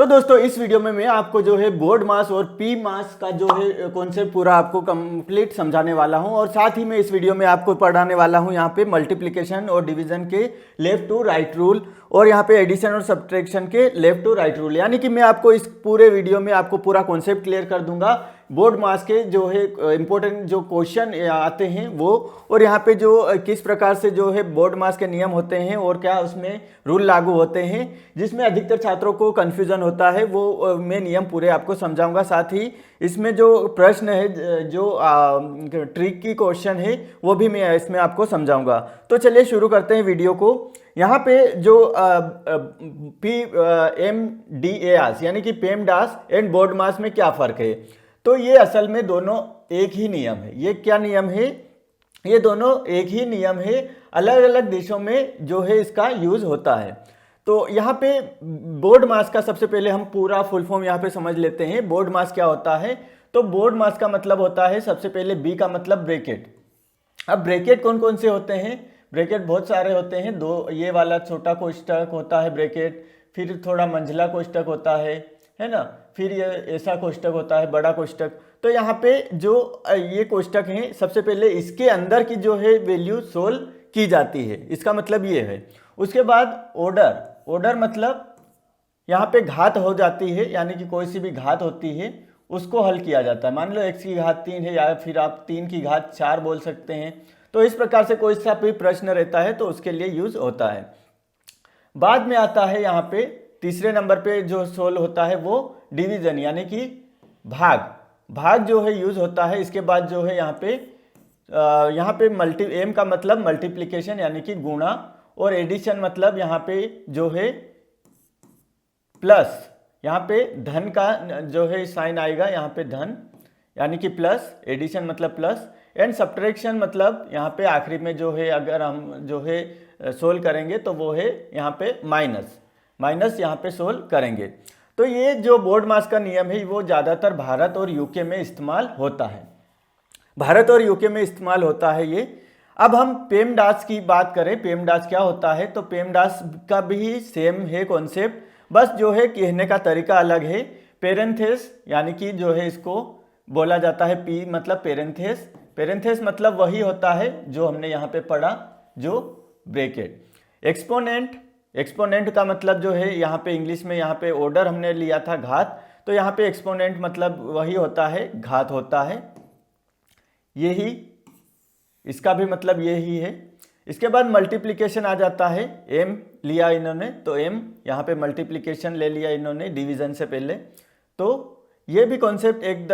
तो दोस्तों इस वीडियो में मैं आपको जो है बोर्ड मास और पी मास का जो है कॉन्सेप्ट पूरा आपको कंप्लीट समझाने वाला हूं और साथ ही मैं इस वीडियो में आपको पढ़ाने वाला हूं यहाँ पे मल्टीप्लिकेशन और डिवीजन के लेफ्ट टू राइट रूल और यहाँ पे एडिशन और सब्ट्रैक्शन के लेफ्ट टू राइट रूल। यानी कि मैं आपको इस पूरे वीडियो में आपको पूरा कॉन्सेप्ट क्लियर कर दूंगा, बोर्ड मास के जो है इंपॉर्टेंट जो क्वेश्चन आते हैं वो, और यहाँ पे जो किस प्रकार से जो है बोर्ड मास के नियम होते हैं और क्या उसमें रूल लागू होते हैं, जिसमें अधिकतर छात्रों को कंफ्यूजन होता है वो मैं नियम पूरे आपको समझाऊंगा। साथ ही इसमें जो प्रश्न है जो ट्रिक की क्वेश्चन है वो भी मैं इसमें आपको समझाऊंगा। तो चलिए शुरू करते हैं वीडियो को। यहाँ पे जो पी एम डी एस यानी कि पेमडास एंड बोर्ड मास में क्या फ़र्क है, तो ये असल में दोनों एक ही नियम है। ये क्या नियम है? ये दोनों एक ही नियम है, अलग अलग देशों में जो है इसका यूज़ होता है। तो यहाँ पे बोर्ड मास का सबसे पहले हम पूरा फुल फॉर्म यहाँ पे समझ लेते हैं। बोर्ड मास क्या होता है? तो बोर्ड मास का मतलब होता है सबसे पहले बी का मतलब ब्रैकेट। अब ब्रैकेट कौन कौन से होते हैं? ब्रैकेट बहुत सारे होते हैं। दो, ये वाला छोटा कोष्ठक होता है ब्रैकेट, फिर थोड़ा मंझला कोष्ठक होता है ना, फिर ये ऐसा कोष्ठक होता है बड़ा कोष्ठक। तो यहाँ पे जो ये कोष्ठक हैं सबसे पहले इसके अंदर की जो है वैल्यू सोल्व की जाती है, इसका मतलब ये है। उसके बाद ऑर्डर, ऑर्डर मतलब यहाँ पे घात हो जाती है, यानी कि कोई सी भी घात होती है उसको हल किया जाता है। मान लो x की घात 3 है या फिर आप 3 की घात 4 बोल सकते हैं। तो इस प्रकार से कोई सा भी प्रश्न रहता है तो उसके लिए यूज होता है। बाद में आता है यहाँ पे तीसरे नंबर पे जो सोल्व होता है वो डिवीजन यानी कि भाग, भाग जो है यूज होता है। इसके बाद जो है यहाँ पे मल्टी एम का मतलब मल्टीप्लिकेशन यानी कि गुणा, और एडिशन मतलब यहाँ पे जो है प्लस, यहाँ पे धन का जो है साइन आएगा, यहाँ पे धन यानी कि प्लस, एडिशन मतलब प्लस, एंड सब्ट्रैक्शन मतलब यहाँ पे आखिरी में जो है अगर हम जो है सोल्व करेंगे तो वो है यहाँ पे माइनस, माइनस यहाँ पे सोल्व करेंगे। तो ये जो बोर्ड मास का नियम है वो ज़्यादातर भारत और यूके में इस्तेमाल होता है, भारत और यूके में इस्तेमाल होता है ये। अब हम पेमडास की बात करें, पेमडास क्या होता है? तो पेमडास का भी सेम है कॉन्सेप्ट, बस जो है कहने का तरीका अलग है। पेरेंथेस यानी कि जो है इसको बोला जाता है पी मतलब पेरेंथेस, पेरेंथेस मतलब वही होता है जो हमने यहाँ पे पढ़ा जो ब्रैकेट। एक्सपोनेंट, एक्सपोनेंट का मतलब जो है यहाँ पे इंग्लिश में यहाँ पे ऑर्डर हमने लिया था घात, तो यहाँ पे एक्सपोनेंट मतलब वही होता है घात होता है, यही इसका भी मतलब यही है। इसके बाद मल्टीप्लिकेशन आ जाता है, एम लिया इन्होंने तो एम यहाँ पे मल्टीप्लिकेशन ले लिया इन्होंने डिवीजन से पहले। तो ये भी कॉन्सेप्ट एक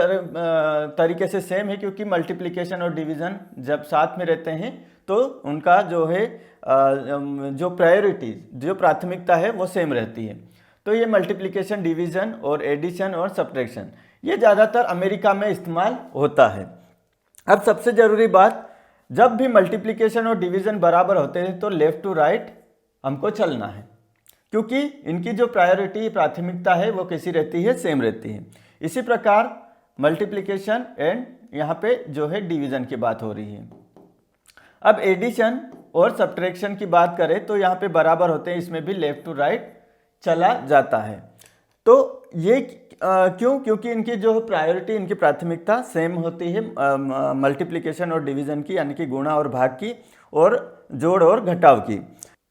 तरीके से सेम है, क्योंकि मल्टीप्लिकेशन और डिवीजन जब साथ में रहते हैं तो उनका जो है जो प्रायोरिटी जो प्राथमिकता है वो सेम रहती है। तो ये मल्टीप्लिकेशन, डिवीजन और एडिशन और सब्ट्रैक्शन ये ज़्यादातर अमेरिका में इस्तेमाल होता है। अब सबसे ज़रूरी बात, जब भी मल्टीप्लिकेशन और डिवीजन बराबर होते हैं तो लेफ्ट टू राइट हमको चलना है, क्योंकि इनकी जो प्रायोरिटी प्राथमिकता है वो कैसी रहती है? सेम रहती है। इसी प्रकार मल्टीप्लिकेशन एंड यहाँ पे जो है डिवीजन की बात हो रही है। अब एडिशन और सब्ट्रैक्शन की बात करें तो यहाँ पे बराबर होते हैं, इसमें भी लेफ्ट टू राइट चला जाता है। तो ये क्यों? क्योंकि इनकी जो प्रायोरिटी, इनकी प्राथमिकता सेम होती है मल्टीप्लिकेशन और डिवीजन की, यानी कि गुणा और भाग की और जोड़ और घटाव की।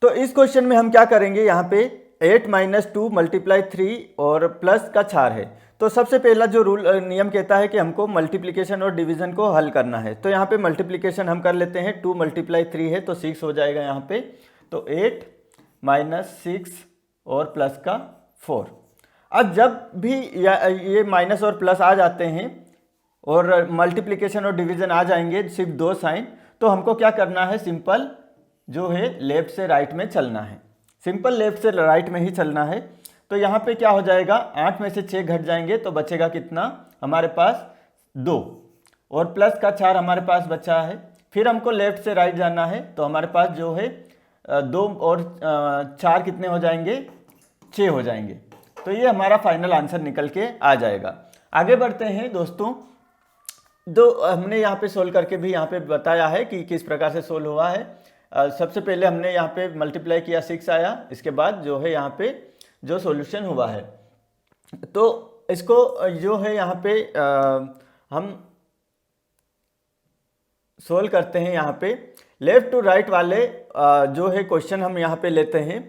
तो इस क्वेश्चन में हम क्या करेंगे? यहाँ पे 8 - 2 × 3 और प्लस का 4 है। तो सबसे पहला जो रूल नियम कहता है कि हमको मल्टीप्लिकेशन और डिवीजन को हल करना है। तो यहाँ पे मल्टीप्लिकेशन हम कर लेते हैं, 2 × 3 है तो 6 हो जाएगा यहाँ पे। तो 8 - 6 और प्लस का 4। अब जब भी ये माइनस और प्लस आ जाते हैं और मल्टीप्लिकेशन और डिवीजन आ जाएंगे सिर्फ दो साइन, तो हमको क्या करना है? सिंपल जो है लेफ्ट से राइट में चलना है, सिंपल लेफ्ट से राइट में ही चलना है। तो यहाँ पे क्या हो जाएगा? 8 में से 6 घट जाएंगे तो बचेगा कितना हमारे पास? 2, और प्लस का 4 हमारे पास बचा है। फिर हमको लेफ्ट से राइट जाना है तो हमारे पास जो है 2 और 4 कितने हो जाएंगे? 6 हो जाएंगे। तो ये हमारा फाइनल आंसर निकल के आ जाएगा। आगे बढ़ते हैं दोस्तों, जो हमने यहाँ पे सोल्व करके भी यहाँ पे बताया है कि किस प्रकार से सोल्व हुआ है। सबसे पहले हमने यहाँ पे मल्टीप्लाई किया 6 आया, इसके बाद जो है यहाँ पे जो सॉल्यूशन हुआ है तो इसको जो है यहाँ पे हम सोल्व करते हैं। यहाँ पे लेफ्ट टू राइट वाले जो है क्वेश्चन हम यहाँ पे लेते हैं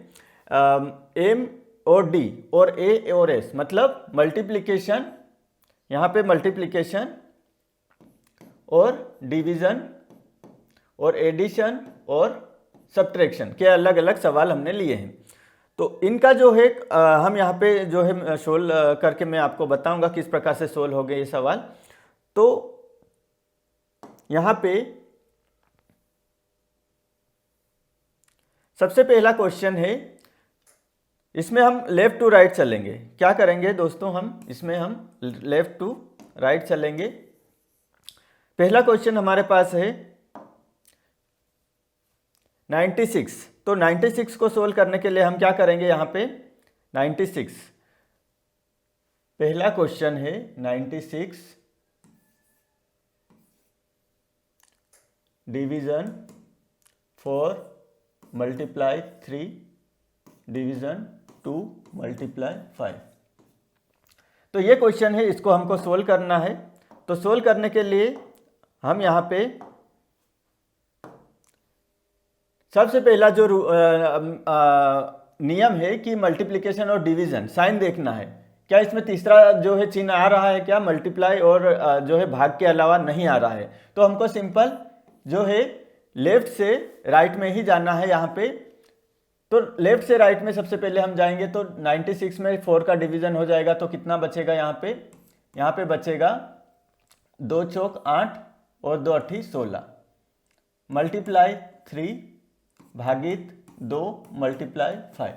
एम और डी और ए और एस, मतलब मल्टीप्लिकेशन, यहाँ पे मल्टीप्लिकेशन और डिवीजन और एडिशन और सब्ट्रैक्शन के अलग अलग सवाल हमने लिए हैं। तो इनका जो है हम यहाँ पे जो है सोल्व करके मैं आपको बताऊंगा किस प्रकार से सोल्व हो गए ये सवाल। तो यहाँ पे सबसे पहला क्वेश्चन है, इसमें हम लेफ्ट टू राइट चलेंगे। क्या करेंगे दोस्तों, हम इसमें हम लेफ्ट टू राइट चलेंगे। पहला क्वेश्चन हमारे पास है 96। तो 96 को सोल्व करने के लिए हम क्या करेंगे, यहाँ पे 96 पहला क्वेश्चन है 96 डिवीजन 4 मल्टीप्लाई 3 डिवीजन 2 मल्टीप्लाई 5। तो ये क्वेश्चन है, इसको हमको सोल्व करना है। तो सोल्व करने के लिए हम यहाँ पे सबसे पहला जो नियम है कि मल्टीप्लिकेशन और डिवीजन साइन देखना है। क्या इसमें तीसरा जो है चिन्ह आ रहा है क्या, मल्टीप्लाई और जो है भाग के अलावा नहीं आ रहा है। तो हमको सिंपल जो है लेफ्ट से राइट में ही जाना है यहाँ पे। तो लेफ्ट से राइट में सबसे पहले हम जाएंगे तो 96 में 4 का डिवीजन हो जाएगा। तो कितना बचेगा यहाँ पे बचेगा 2 चौक 8 और 2 अट्ठी 16 मल्टीप्लाई 3 भागित 2 मल्टीप्लाई 5।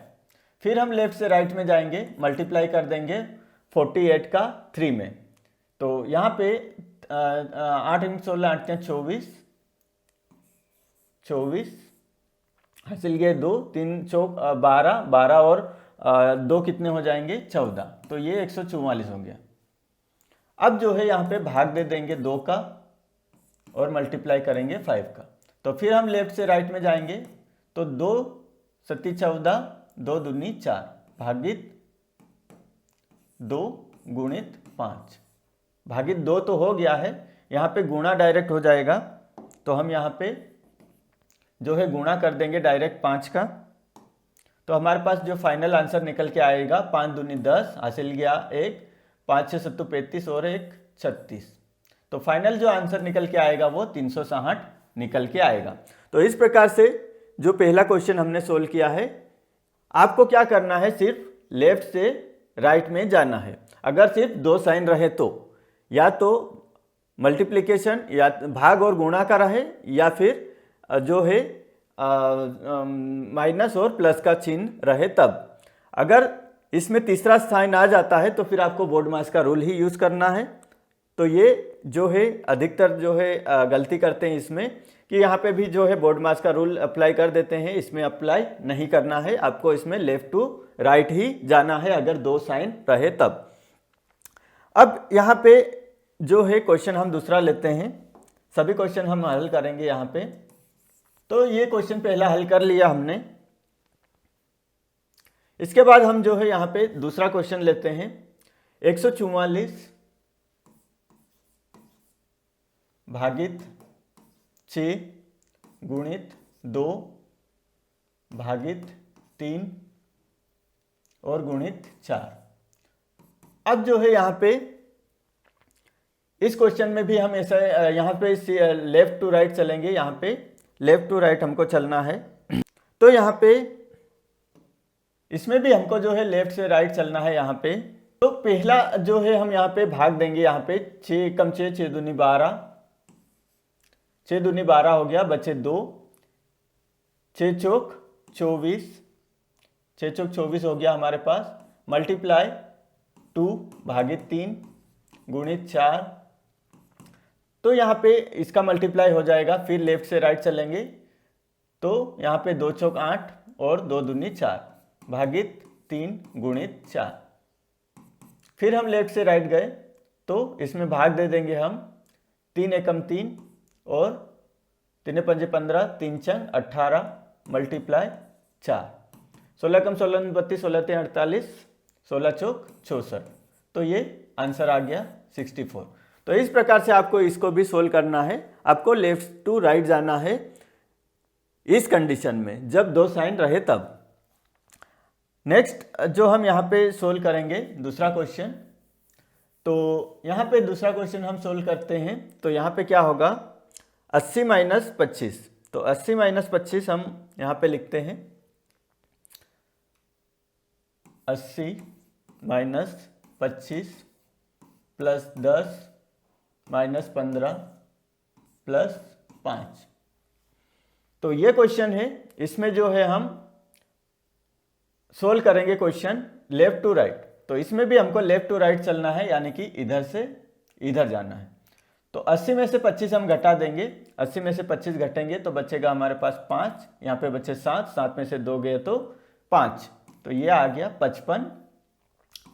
फिर हम लेफ्ट से राइट में जाएंगे, मल्टीप्लाई कर देंगे 48 का 3 में। तो यहाँ पे 8 × 16 8 × 24 हासिल गए 2 3 चौक 12 और 2 कितने हो जाएंगे 14। तो ये 144 हो गया। अब जो है यहाँ पे भाग दे देंगे 2 का और मल्टीप्लाई करेंगे 5 का। तो फिर हम लेफ्ट से राइट में जाएंगे तो 2 7 14 2 दूनी 4 भागित 2 गुणित 5 भागित 2 तो हो गया है, यहाँ पे गुणा डायरेक्ट हो जाएगा। तो हम यहाँ पे जो है गुणा कर देंगे डायरेक्ट 5 का। तो हमारे पास जो फाइनल आंसर निकल के आएगा 5 दूनी 10 हासिल गया 1 5 6 7 35 और 1 36। तो फाइनल जो आंसर निकल के आएगा वो 360 निकल के आएगा। तो इस प्रकार से जो पहला क्वेश्चन हमने सोल्व किया है, आपको क्या करना है, सिर्फ लेफ्ट से राइट में जाना है। अगर सिर्फ 2 साइन रहे तो या तो मल्टीप्लिकेशन या भाग और गुणा का रहे या फिर जो है माइनस और प्लस का चिन्ह रहे तब। अगर इसमें तीसरा साइन आ जाता है तो फिर आपको बोर्ड मास का रूल ही यूज करना है। तो ये जो है अधिकतर जो है गलती करते हैं इसमें कि यहाँ पे भी जो है बोर्ड मास का रूल अप्लाई कर देते हैं, इसमें अप्लाई नहीं करना है। आपको इसमें लेफ्ट टू राइट ही जाना है अगर 2 साइन रहे तब। अब यहाँ पे जो है क्वेश्चन हम दूसरा लेते हैं, सभी क्वेश्चन हम हल करेंगे यहाँ पे। तो ये क्वेश्चन पहला हल कर लिया हमने। इसके बाद हम जो है यहाँ पे दूसरा क्वेश्चन लेते हैं 144 भागित 6 गुणित 2 भागित 3 और गुणित 4। अब जो है यहाँ पे इस क्वेश्चन में भी हम ऐसा यहाँ पे लेफ्ट टू राइट चलेंगे। यहाँ पे लेफ्ट टू राइट हमको चलना है। तो यहाँ पे इसमें भी हमको जो है लेफ्ट से राइट चलना है। यहाँ पे तो पहला जो है हम यहाँ पे भाग देंगे। यहाँ पे 6 कम 6 6 दूनी 12 6 दूनी 12 हो गया, बचे 2 6 चौक 24 6 चौक 24 हो गया हमारे पास। मल्टीप्लाई 2 भागित 3 गुणित 4। तो यहाँ पे इसका मल्टीप्लाई हो जाएगा। फिर लेफ्ट से राइट चलेंगे तो यहाँ पे 2 चौक 8 और 2 दूनी 4 भागित 3 गुणित 4। फिर हम लेफ्ट से राइट गए तो इसमें भाग दे देंगे हम 3 एकम 3 और 3 पंजे 15 3 चंग 18 मल्टीप्लाई 4 16 कम 16 32 16 3 48 16 चौक 64, तो ये आंसर आ गया 64। तो इस प्रकार से आपको इसको भी सोल्व करना है। आपको लेफ्ट टू राइट जाना है इस कंडीशन में, जब दो साइन रहे तब। नेक्स्ट जो हम यहाँ पे सोल्व करेंगे दूसरा क्वेश्चन, तो यहाँ पे दूसरा क्वेश्चन हम सोल्व करते हैं। तो यहाँ पे क्या होगा, 80 - 25। तो 80 - 25 हम यहाँ पे लिखते हैं 80 - 25 + 10 - 15 + 5। तो ये क्वेश्चन है, इसमें जो है हम सोल्व करेंगे क्वेश्चन लेफ्ट टू राइट। तो इसमें भी हमको लेफ्ट टू राइट चलना है, यानी कि इधर से इधर जाना है। तो 80 में से 25 हम घटा देंगे, 80 में से 25 घटेंगे तो बचेगा हमारे पास 5, यहाँ पे बचे 7, 7 में से 2 गए तो 5। तो ये आ गया 55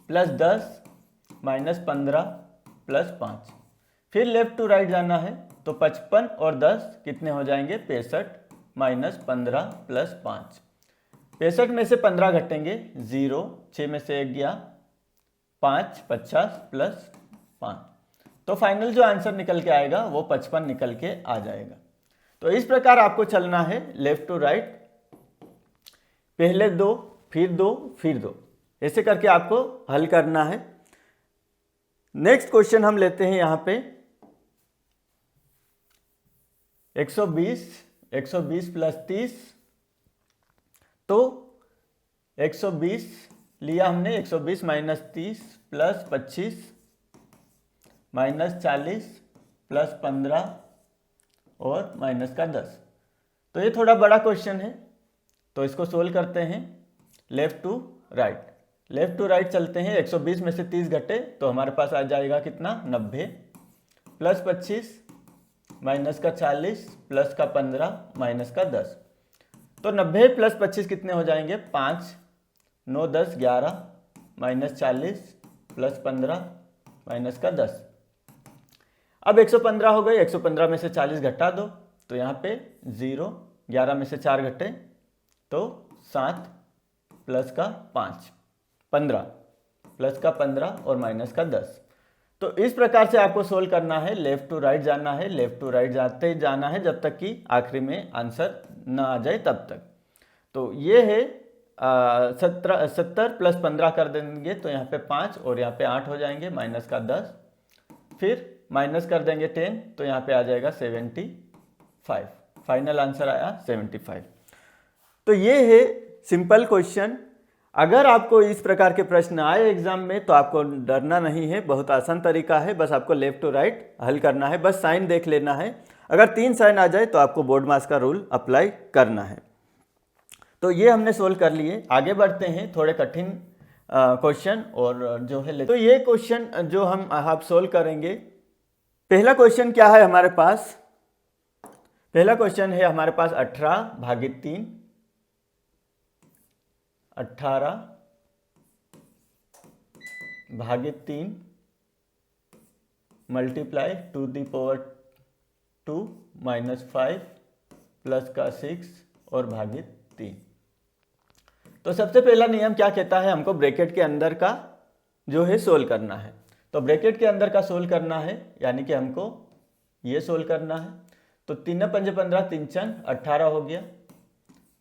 + 10 - 15 + 5। फिर लेफ्ट टू राइट जाना है, तो 55 और 10 कितने हो जाएंगे, 65 - 15 + 5। 65 में से 15 घटेंगे 0, 6 में से 1 गया 5, 50 + 5। तो फाइनल जो आंसर निकल के आएगा वो 55 निकल के आ जाएगा। तो इस प्रकार आपको चलना है लेफ्ट टू राइट, पहले 2 फिर 2 फिर 2, ऐसे करके आपको हल करना है। नेक्स्ट क्वेश्चन हम लेते हैं यहाँ पे 120 + 30। तो 120 लिया हमने, 120 - 30 + 25 -40 + 15 और -10। तो ये थोड़ा बड़ा क्वेश्चन है, तो इसको सोल्व करते हैं left to right. Left to right चलते हैं, 120 में से 30 घटे तो हमारे पास आ जाएगा कितना, 90 + 25 -40 + 15 -10। तो 90 + 25 कितने हो जाएंगे, 5, 9, 10, 11 -40 + 15 -10। अब 115 हो गए, 115 में से 40 घटा दो, तो यहाँ पे 0, 11 में से 4 घटे तो 7 + 5 15 + 15 और -10। तो इस प्रकार से आपको सोल्व करना है, लेफ्ट टू राइट जाना है, लेफ्ट टू राइट जाते जाना है जब तक कि आखिरी में आंसर ना आ जाए तब तक। तो ये है 70 + 15 कर देंगे तो यहाँ पे 5 और यहाँ पे 8 हो जाएंगे -10। फिर माइनस कर देंगे 10 तो यहाँ पे आ जाएगा 75। फाइनल आंसर आया 75। तो ये है सिंपल क्वेश्चन। अगर आपको इस प्रकार के प्रश्न आए एग्जाम में तो आपको डरना नहीं है, बहुत आसान तरीका है। बस आपको लेफ्ट टू राइट हल करना है, बस साइन देख लेना है। अगर 3 साइन आ जाए तो आपको बोर्ड मास का रूल अप्लाई करना है। तो ये हमने सोल्व कर लिए। आगे बढ़ते हैं, थोड़े कठिन क्वेश्चन और जो है, तो ये क्वेश्चन जो हम आप सोल्व करेंगे। पहला क्वेश्चन क्या है हमारे पास, पहला क्वेश्चन है हमारे पास 18/3, 18/3 मल्टीप्लाई 2⁻² -5 प्लस का 6 और भागित 3। तो सबसे पहला नियम क्या कहता है, हमको ब्रैकेट के अंदर का जो है सोल्व करना है। तो ब्रैकेट के अंदर का सोल्व करना है, यानी कि हमको ये सोल्व करना है। तो 3 × 5 = 15, 3 × 4 = 18 हो गया,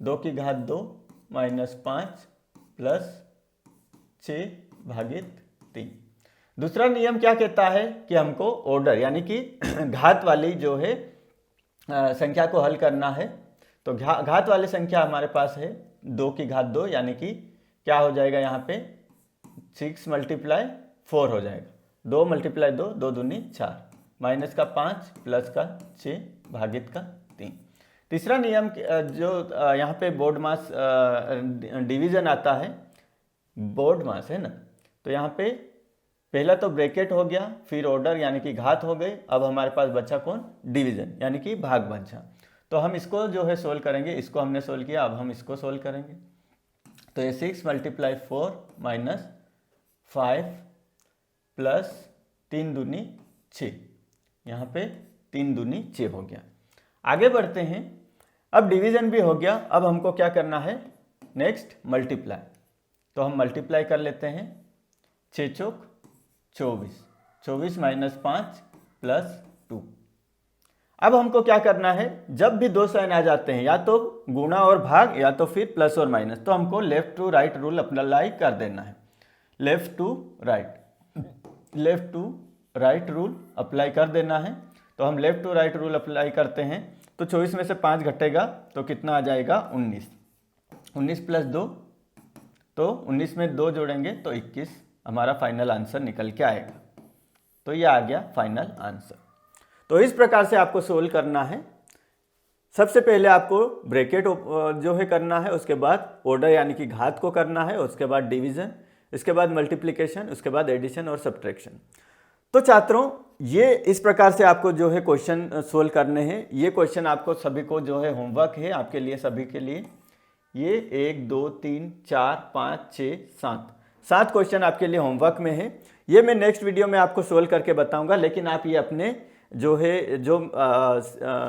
2⁻2 -5 प्लस 6/3। दूसरा नियम क्या कहता है कि हमको ऑर्डर यानी कि घात वाली जो है संख्या को हल करना है। तो घात वाली संख्या हमारे पास है 2⁻2, यानी कि क्या हो जाएगा यहाँ पे 6 × 4 हो जाएगा, 2 × 2 2 दूनी 4, माइनस का 5 प्लस का 6 भागित का 3। तीसरा नियम जो यहाँ पे बोर्ड मास डिवीजन आता है, बोर्ड मास है ना, तो यहाँ पे पहला तो ब्रैकेट हो गया, फिर ऑर्डर यानी कि घात हो गई। अब हमारे पास बचा कौन, डिवीजन यानी कि भाग बचा। तो हम इसको जो है सोल्व करेंगे, इसको हमने सोल्व किया, अब हम इसको सोल्व करेंगे। तो ये 6 × 4 -5 प्लस 3 दूनी 6, यहाँ पे 3 दूनी 6 हो गया। आगे बढ़ते हैं, अब डिवीजन भी हो गया, अब हमको क्या करना है, नेक्स्ट मल्टीप्लाई। तो हम मल्टीप्लाई कर लेते हैं। 6 चौक 24, 24 माइनस 5 प्लस 2। अब हमको क्या करना है, जब भी दो साइन आ जाते हैं या तो गुणा और भाग या तो फिर प्लस और माइनस, तो हमको left to right rule apply कर देना है। Left to right rule apply कर देना है। तो हम left to right rule apply करते हैं। तो 24 में से 5 घटेगा तो कितना आ जाएगा 19। 19 प्लस 2, तो 19 में 2 जोड़ेंगे तो 21 हमारा फाइनल आंसर निकल के आएगा। तो ये आ गया फाइनल आंसर। तो इस प्रकार से आपको सोल्व करना है। सबसे पहले आपको ब्रैकेट जो है करना है, उसके बाद ऑर्डर यानी कि घात को करना है, उसके बाद डिवीजन, इसके बाद मल्टीप्लिकेशन, उसके बाद एडिशन और सब्ट्रैक्शन। तो छात्रों ये इस प्रकार से आपको जो है क्वेश्चन सोल्व करने हैं। ये क्वेश्चन आपको सभी को जो है होमवर्क है आपके लिए, सभी के लिए। ये 1 2 3 4 5 6 7 क्वेश्चन आपके लिए होमवर्क में है। ये मैं नेक्स्ट वीडियो में आपको सोल्व करके बताऊंगा, लेकिन आप ये अपने जो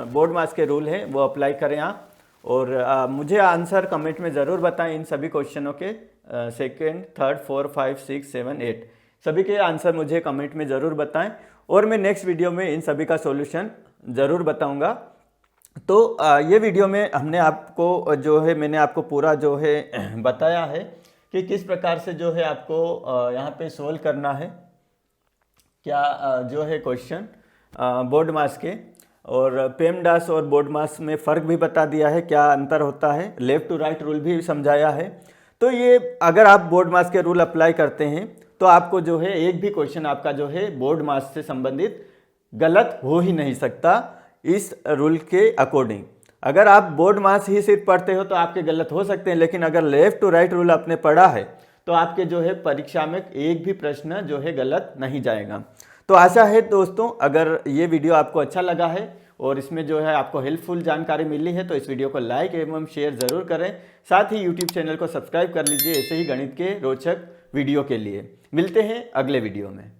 बोर्ड मार्क्स के रूल हैं वो अप्लाई करें आप। और मुझे आंसर कमेंट में ज़रूर बताएं इन सभी क्वेश्चनों के, सेकंड, थर्ड, 4, 5, 6, 7, 8 सभी के आंसर मुझे कमेंट में ज़रूर बताएं, और मैं नेक्स्ट वीडियो में इन सभी का सॉल्यूशन ज़रूर बताऊंगा। तो ये वीडियो में हमने आपको जो है, मैंने आपको पूरा जो है बताया है कि किस प्रकार से जो है आपको यहाँ पे सोल्व करना है, क्या जो है क्वेश्चन बोर्ड मार्क्स के, और पेमडास और बोर्ड मार्क्स में फ़र्क भी बता दिया है, क्या अंतर होता है, लेफ्ट टू राइट रूल भी समझाया है। तो ये अगर आप बोर्ड मार्क्स के रूल अप्लाई करते हैं तो आपको जो है एक भी क्वेश्चन आपका जो है बोर्ड मार्क्स से संबंधित गलत हो ही नहीं सकता इस रूल के अकॉर्डिंग। अगर आप बोर्ड मार्क्स ही सिर्फ पढ़ते हो तो आपके गलत हो सकते हैं, लेकिन अगर लेफ्ट टू राइट रूल आपने पढ़ा है तो आपके जो है परीक्षा में एक भी प्रश्न जो है गलत नहीं जाएगा। तो आशा है दोस्तों, अगर ये वीडियो आपको अच्छा लगा है और इसमें जो है आपको हेल्पफुल जानकारी मिली है तो इस वीडियो को लाइक एवं शेयर ज़रूर करें। साथ ही यूट्यूब चैनल को सब्सक्राइब कर लीजिए ऐसे ही गणित के रोचक वीडियो के लिए। मिलते हैं अगले वीडियो में।